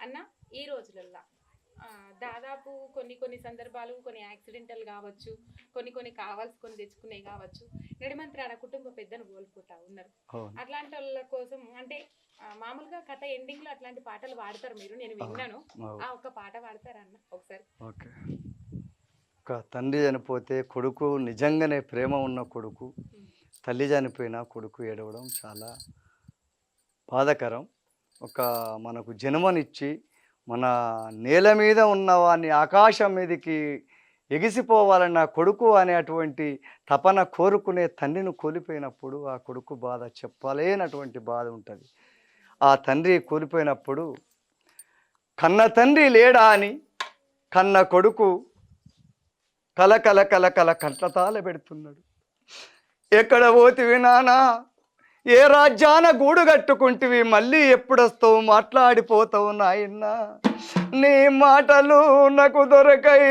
అన్న ఈ రోజులల్లో దాదాపు కొన్ని సందర్భాలు కొన్ని యాక్సిడెంటల్ కావచ్చు, కొన్ని కావాల్సుకొని తెచ్చుకునే కావచ్చు, నడిమంత్రాన కుటుంబ పెద్దను కోల్పోతా ఉన్నారు. అట్లాంటి వాళ్ళ కోసం అంటే మామూలుగా కథ ఎండింగ్ లో అట్లాంటి పాటలు పాడతారు మీరు, నేను విన్నాను. ఆ ఒక్క పాట పాడతారా అన్న ఒకసారి? ఓకే. ఒక తండ్రి చనిపోతే కొడుకు నిజంగానే ప్రేమ ఉన్న కొడుకు, తల్లి చనిపోయిన కొడుకు ఏడవడం చాలా బాధాకరం. ఒక మనకు జన్మనిచ్చి మన నేల మీద ఉన్న వాడిని ఆకాశం మీదకి ఎగిసిపోవాలన్న కొడుకు అనేటువంటి తపన కోరుకునే తండ్రిని కోల్పోయినప్పుడు ఆ కొడుకు బాధ చెప్పలేనటువంటి బాధ ఉంటుంది. ఆ తండ్రి కోల్పోయినప్పుడు కన్న తండ్రి లేడా అని కన్న కొడుకు కల కల కల కల కంటతాల పెడుతున్నాడు. ఎక్కడ పోతివి నానా, ఏ రాజ్యాన గూడు కట్టుకుంటివి, మళ్ళీ ఎప్పుడొస్తావు మాట్లాడిపోతావు నాయన్న, నీ మాటలు నాకు దొరకై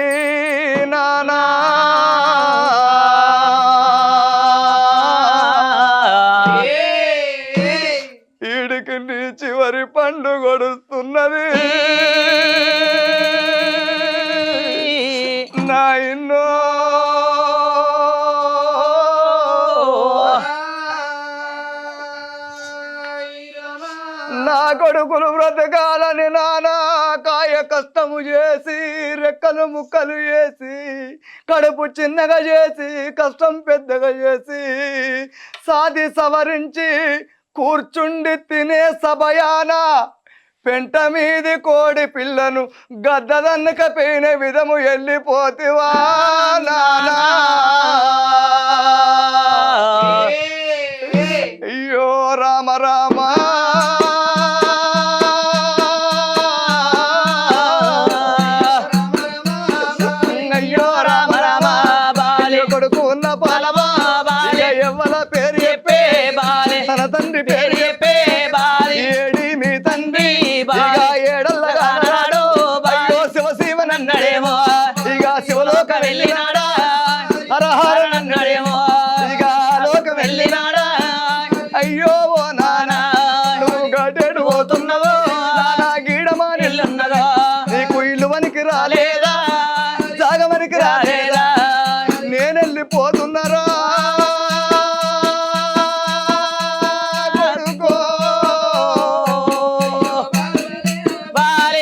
నానా. ఈడికి నీ చివరి పండు గడుస్తున్నది నాయన్నో. నా కొడుకులు బ్రతకాలని నానా కాయ కష్టము చేసి రెక్కలు ముక్కలు చేసి కడుపు చిన్నగా చేసి కష్టం పెద్దగా చేసి సాది సవరించి కూర్చుండి తినే సభయాన పెంట మీది కోడి పిల్లను గద్దదన్నక పోయిన విధము వెళ్ళిపోతివా నానా. అయ్యో రామ రామ, అయ్యో రామ రామ, కొడుకు ఉన్న పాలమా ఎవ్వల పేరు చెప్పే బాలే, తన తండ్రి పేరు చెప్పే బాలే, ఏడి మీ తండ్రి ఏడల్లగా నాడు అయ్యో శివశివనన్నాడేమో, ఇక శివలోక వెళ్ళినాడా, హరహరనన్నాడేమో, ఇక లోక వెళ్ళినాడా. అయ్యో ఓ నానా, నువ్వు గడేడు పోతున్నావో నానా, గీడమా నిల్లున్నదా, నీకు ఇల్లు వనికి రాలేదా, జాగమనికి రాలేదా, నేనెళ్ళిపోతున్నారా కొడుకో,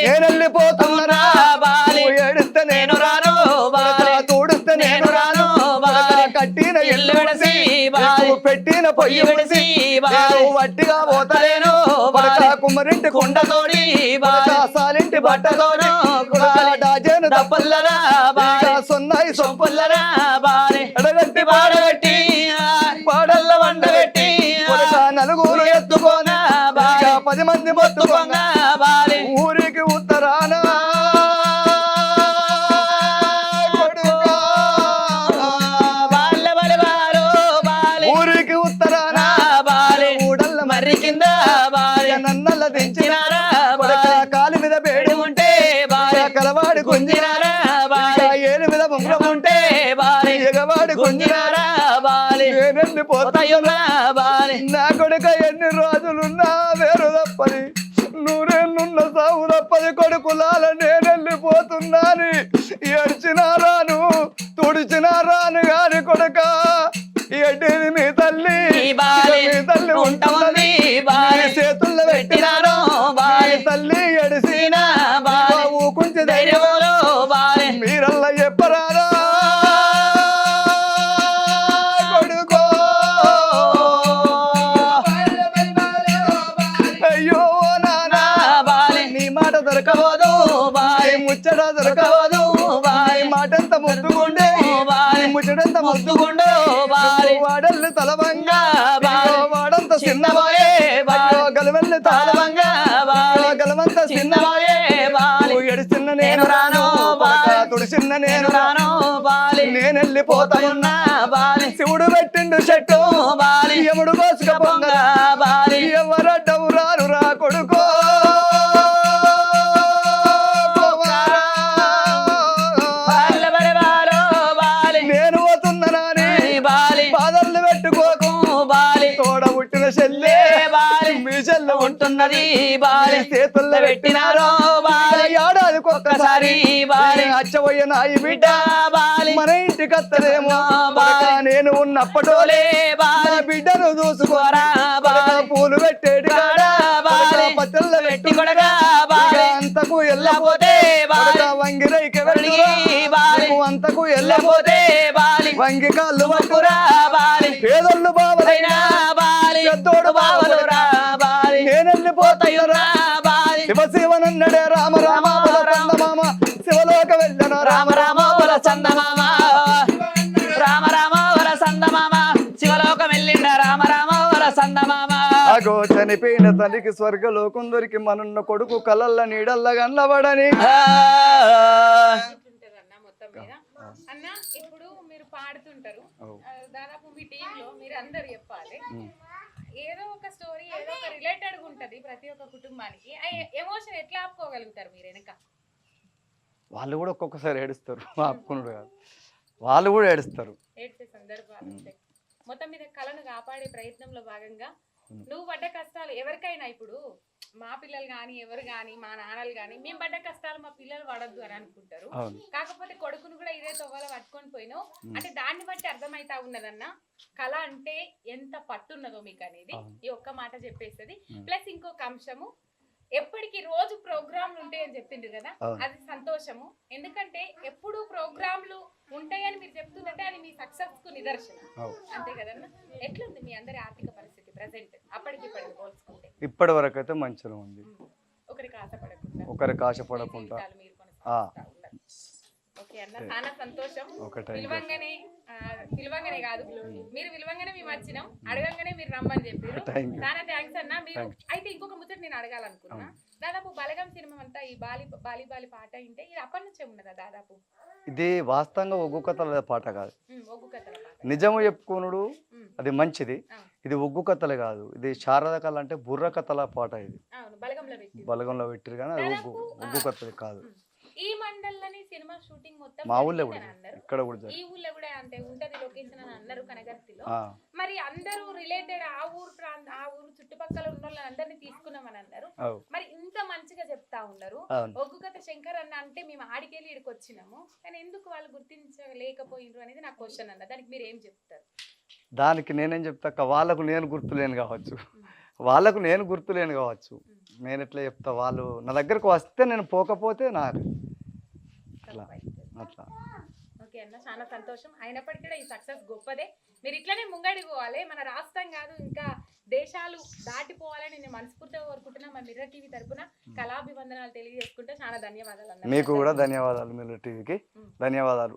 నేనెళ్ళిపోతున్నారా బాలి, ఏడిస్తే నేను రాను బాలి, తూడిస్తే నేను రాను బాలి, కట్టిన ఇల్లు విడిసి పెట్టిన పొయ్యి విడిసి వట్టిగా పోతలేను బాలి, కుమ్మరింటి కుండతోడి బాలి, సాలింటి బట్టతోను డాజేను దప్పల్లరా బాలి, సొన్నాయి సొంపుల్లరా బాలి, ఎడగట్టి పాడగట్టి పాడల్ల వండగట్టి నలుగురు ఎత్తుకోనా బాలి, 10 మంది మొత్తుకోగా బాలి, ఊరికి ఉత్తరానా ఊరికి ఉత్తరానా బాలి, ఊడల్ల మర్రి కింద బాలి, నన్నల్ల దించినారా బాలి, కాలి మీద బేడి ఉంటే బాలి, కలవాడి గుంజినారా బాలి, ఏడు మీద బొమ్మలం ఉంటే బాలి, ఎగవాడి గుంజినారా బాలి, నేనెళ్ళిపోతాయున్నా బాలి, నా కొడుక ఎన్ని రోజులున్నా వేరు తప్పని, నూరేళ్ళున్న సాగు తప్పది కొడుకులాల నేనెళ్ళిపోతున్నాని ఏడ్చినారాను తుడిచినారాను గాని కొడుక ఎడ్డిది మీ తల్లి, మీ తల్లి ఉంటుంది చేతుల్లో పెట్టినాను బాలి, తల్లి ఎడిసినా ఊకుంచి ధైర్యములో బాలి, మీరల్లా చెప్పరారా కొడుకో. అయ్యో నానా బాలి, నీ మాట దొరకవదు బాలి, ముచ్చట దొరకవదు బాలి, మాటంత ముద్దుగుండే బాలి, ముచ్చటంత ముద్దుగుండే బాలి, వాడల్ని తలవంగా బాలి, వాడంత చిన్నబోయే బాలి, గలవల్ని తాళవంగా బాలి, గలవంత చిన్నబోయే బాలి, ఎడిచిన్న నేను రాను బాలి, తుడిచిన్న నేను రాను బాలి, నేనెళ్ళిపోతానున్నా బాలి, శివుడు పెట్టిండు చెట్టు బాలి, యముడు కోసుకపోంగా బాలి, ఎవరడ్డము రాను రా కొడుకో. నేను పోతున్నానని బాలి, బాధలు పెట్టుకోకు బాలి, తోడ పుట్టిన చెల్లె బాలి, మీ చెల్లె ఉంటు పోతున్నది బాలి చేతుల్లో పెట్టినారో బాలి ఏడాదికి ఒక్కసారి బాలి అచ్చవయ్య నాయి బిడ్డ బాలి మన ఇంటికి అత్తలేమో బాలి నేను ఉన్నప్పటోలే బాలి నా బిడ్డను చూసుకోరా బాలి పూలు పెట్టేటి కాడా బాలి పచ్చళ్ళు పెట్టి కొడగా బాలి అంతకు ఎల్లపోతే బాలి వంగిరైకి బాలి అంతకు ఎల్లపోతే బాలి వంగి కాళ్ళు వక్కురా బాలి పేదోళ్ళు బావలైనా బాలి పెద్దోడు బావలురా బాలి నేనెళ్ళిపోతాయురా బాలి శివ శివనన్నడే రామ రామ మామ శివలోక వెళ్ళన రామ రామ వల చందమామ రామ రామ వల చందమామ శివలోకం వెళ్ళిండ రామ రామ వల చందమామ అగో చనిపోయిన తల్లికి స్వర్గలోకం దొరికి మనున్న కొడుకు కలల్ల నీడల్ల గన్నబడని ఉంటదన్న మొత్తం మీద అన్న ఇప్పుడు మీరు పాడుతుంటారు దాదాపు మీ టీంలో మీరు అందరు చెప్పాలి ఏదో ఒక స్టోరీ ఏదో ఒక రిలేటెడ్ ఉంటది ప్రతి ఒక్క కుటుంబానికి ఎమోషన్ ఎట్లా ఆపుకోగలుగుతారు మీరు వెనక వాళ్ళు కూడా ఒక్కొక్కసారి ఏడుస్తారు ఆపుకున్నాడు కాదు వాళ్ళు కూడా ఏడుస్తారు ఏడ్చే సందర్భాలు ఉంటాయి మొత్తం మీద కళను కాపాడే ప్రయత్నంలో భాగంగా నువ్వు పడ్డ కష్టాలు ఎవరికైనా ఇప్పుడు మా పిల్లలు కానీ ఎవరు కానీ మా నాన్నలు కానీ మేము పడ్డ కష్టాలు మా పిల్లలు పడద్దు అని అనుకుంటారు కాకపోతే కొడుకును కూడా ఇదే తొవ్వలో పట్టుకొని పోయినావు అంటే దాన్ని బట్టి అర్థమైతా ఉన్నదన్న కళ అంటే ఎంత పట్టున్నదో మీకు అనేది ఈ ఒక్క మాట చెప్పేస్తుంది ప్లస్ ఇంకొక అంశము ఎప్పటికి రోజు ప్రోగ్రాంలు ఉంటాయని చెప్పిండ్రు కదా అది సంతోషము ఎందుకంటే ఎప్పుడు ప్రోగ్రాంలు ఉంటాయని మీరు చెప్తుందంటే అది మీ సక్సెస్ కు నిదర్శనం అంతే కదన్నా ఎట్లుంది మీ అందరి ఆర్థిక పరిస్థితి ప్రెసెంట్ అప్పటికి ఇప్పటికి పోల్చుకుంటే ఇప్పటి వరకు అయితే మంచిగా ఉంది ఒకరికి ఆశపడకుండా ఆశపడకుండా మీరు కొనసాగిస్తా ఉన్నారు. ఓకే అన్న చాలా సంతోషం పిలవంగానే కాదు మీరు పిలవంగానే మేము వచ్చినాం అడగంగానే మీరు రమ్మని చెప్పారు చాలా థ్యాంక్స్ అన్న మీరు అయితే ఇంకొక ముచ్చట నేను అడగాలనుకున్నా దాదాపు బలగం సినిమా అంతా ఈ బాలి పాట అంటే ఇది అప్పటి నుంచే ఉన్నదా దాదాపు ఇది వాస్తవంగా ఒగ్గు కథల పాట కాదు ఒగ్గు కథల పాట నిజము చెప్పుకోనుడు అది మంచిది ఇది ఒగ్గు కథలే కాదు ఇది శారద కళ అంటే బుర్ర కథల పాట ఇది బలగంలో పెట్టిరు కానీ అది ఒగ్గు కథలు కాదు ఈ మండల్లోని సినిమా షూటింగ్ మొత్తం మా ఊళ్ళో కూడా ఇక్కడ కూడా ఈ ఊళ్ళో కూడా అంటే ఉంటది లొకేషన్ అని అన్నారు కనగర్తిలో మరి అందరూ రిలేటెడ్ ఆ ఊరు చుట్టుపక్కల ఉన్న వాళ్ళందరినీ తీసుకున్నామని అన్నారు మరి ఇంత మంచిగా చెప్తా ఉన్నారు ఒగ్గు కథ శంకర్ అన్న అంటే మేము ఆడికెళ్ళి ఇక్కడికి వచ్చినాము కానీ ఎందుకు వాళ్ళు గుర్తించలేకపోయినరు అనేది నా క్వశ్చన్ అన్న దానికి మీరు ఏం చెప్తారు దానికి నేనేం చెప్తా వాళ్ళకు నేను గుర్తులేను కావచ్చు నేను ఎట్లా చెప్తా వాళ్ళు నా దగ్గరకు వస్తే నేను పోకపోతే నాకు అట్లా ఓకే అన్న చాలా సంతోషం అయినప్పటికీ కూడా ఈ సక్సెస్ గొప్పదే మీరు ఇట్లనే ముంగడి పోవాలి మన రాష్ట్రం కాదు ఇంకా దేశాలు దాటిపోవాలని నేను మనస్ఫూర్తిగా కోరుకుంటున్నా మా మిర్రర్ టీవీ తరపున కళాభివందనాలు తెలియజేసుకుంటే చాలా ధన్యవాదాలు అన్న మీకు కూడా ధన్యవాదాలు మిర్రర్ టీవీకి ధన్యవాదాలు